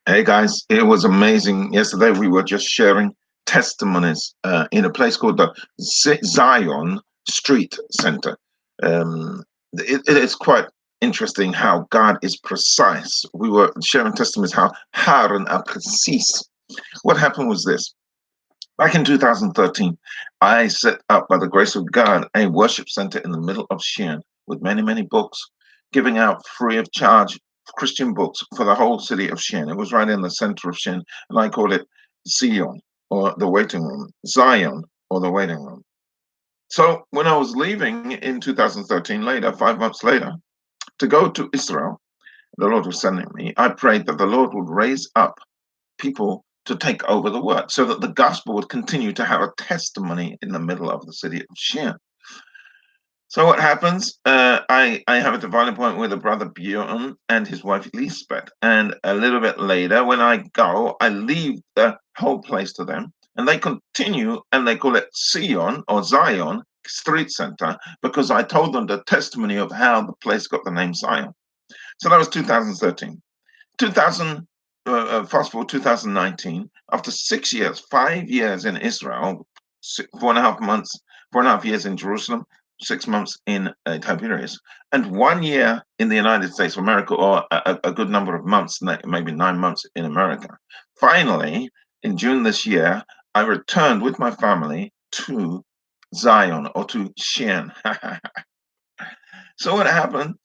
Hey guys, it was amazing. Yesterday we were just sharing testimonies in a place called the Zion Street Center. It is quite interesting how God is precise. We were sharing testimonies how Harun are precise. What happened was this. Back in 2013, I set up, by the grace of God, a worship center in the middle of Shein with many, many books, giving out free of charge Christian books for the whole city of Shein. It was right in the center of Shein, and I called it Zion, or the waiting room, Zion, or the waiting room. So when I was leaving in 2013, later, 5 months later, to go to Israel, the Lord was sending me. I prayed that the Lord would raise up people to take over the work so that the gospel would continue to have a testimony in the middle of the city of Shein. So what happens? I have a divine appointment with a brother Bjorn and his wife Lisbeth. And a little bit later, when I go, I leave the whole place to them. And they continue and they call it Sion or Zion Street Center because I told them the testimony of how the place got the name Zion. So that was 2013. 2000, fast forward 2019, after 6 years, 5 years in Israel, 4.5 months, 4.5 years in Jerusalem, 6 months in Tiberias, and 1 year in the United States of America, or a good number of months, maybe 9 months in America. Finally, in June this year, I returned with my family to Zion or to Shein. So what happened?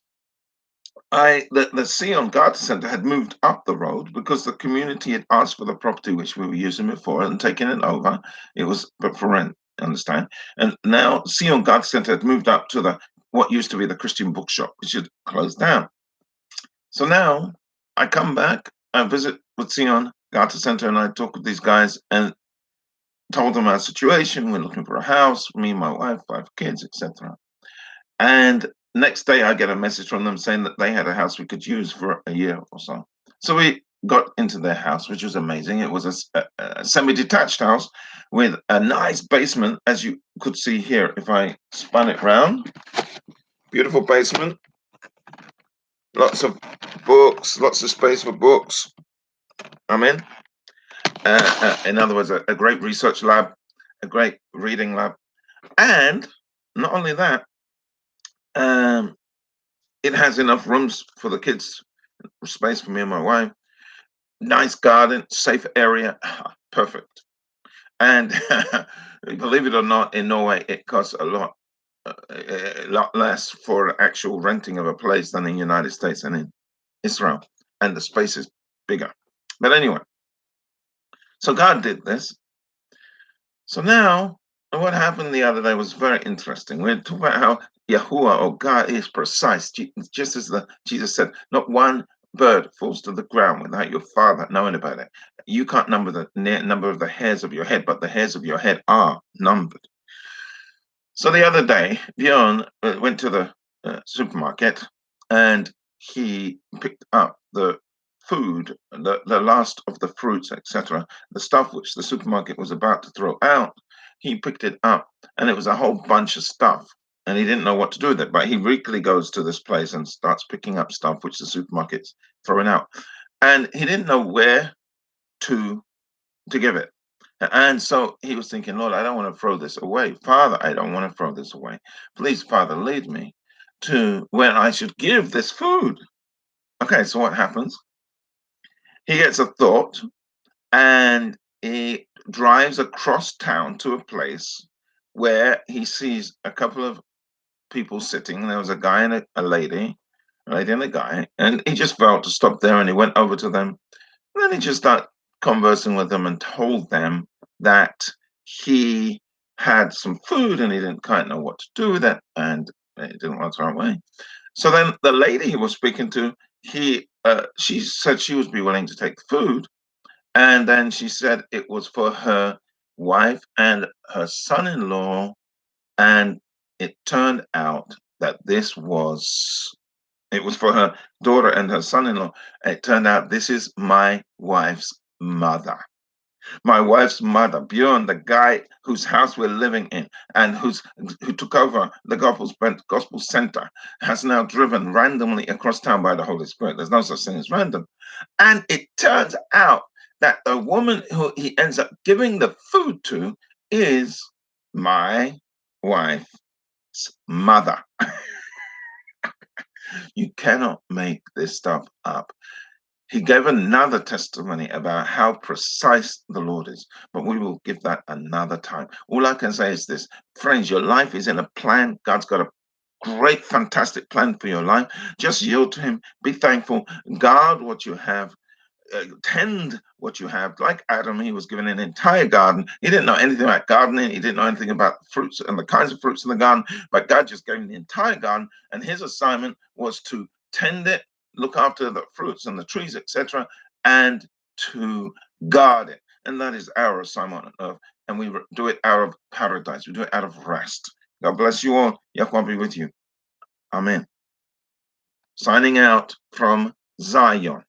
The Sion Garden Center had moved up the road because the community had asked for the property which we were using before and taken it over. It was but for rent, understand? And now Sion Garden Center had moved up to the what used to be the Christian bookshop, which had closed down. So now I come back, I visit with Sion Garden Center, and I talk with these guys and told them our situation. We're looking for a house, me and my wife, 5 kids, etc. And next day, I get a message from them saying that they had a house we could use for a year or so. So we got into their house, which was amazing. It was a semi-detached house with a nice basement, as you could see here. If I spun it round, beautiful basement, lots of books, lots of space for books. I'm in other words, a great research lab, a great reading lab, and not only that, um, it has enough rooms for the kids, space for me and my wife, nice garden, safe area, perfect. And believe it or not, in Norway, it costs a lot less for actual renting of a place than in the United States and in Israel, and the space is bigger. But anyway, so God did this. So now, what happened the other day was very interesting. We talked about how Yahuwah or God is precise, just as Jesus said, not one bird falls to the ground without your Father knowing about it. You can't number the number of the hairs of your head, but the hairs of your head are numbered. So the other day, Bjorn went to the supermarket and he picked up the food, the last of the fruits, etc., the stuff which the supermarket was about to throw out. He picked it up and it was a whole bunch of stuff. And he didn't know what to do with it, but he weekly goes to this place and starts picking up stuff which the supermarket's throwing out. And he didn't know where to give it. And so he was thinking, Lord, I don't want to throw this away. Father, I don't want to throw this away. Please, Father, lead me to when I should give this food. Okay, so what happens? He gets a thought and he drives across town to a place where he sees a couple of people sitting. There was a guy and a lady and a guy, and he just felt to stop there and he went over to them. And then he just started conversing with them and told them that he had some food and he didn't quite know what to do with it and he didn't want to throw it away. So then the lady he was speaking to, she said she would be willing to take the food, and then she said it was for her wife and her son-in-law, and it turned out that it was for her daughter and her son-in-law. It turned out this is my wife's mother. My wife's mother, Bjorn, the guy whose house we're living in and who took over the gospel center, has now driven randomly across town by the Holy Spirit. There's no such thing as random. And it turns out that the woman who he ends up giving the food to is my wife's mother. You cannot make this stuff up. He gave another testimony about how precise the Lord is, but we will give that another time. All I can say is this, friends, your life is in a plan. God's got a great, fantastic plan for your life. Just yield to Him, be thankful, guard what you have, tend what you have. Like Adam, he was given an entire garden. He didn't know anything about gardening. He didn't know anything about fruits and the kinds of fruits in the garden, but God just gave him the entire garden, and his assignment was to tend it, look after the fruits and the trees, etc., and to guard it. And that is our assignment on earth. And we do it out of paradise. We do it out of rest. God bless you all. Yahuwah be with you. Amen. Signing out from Zion.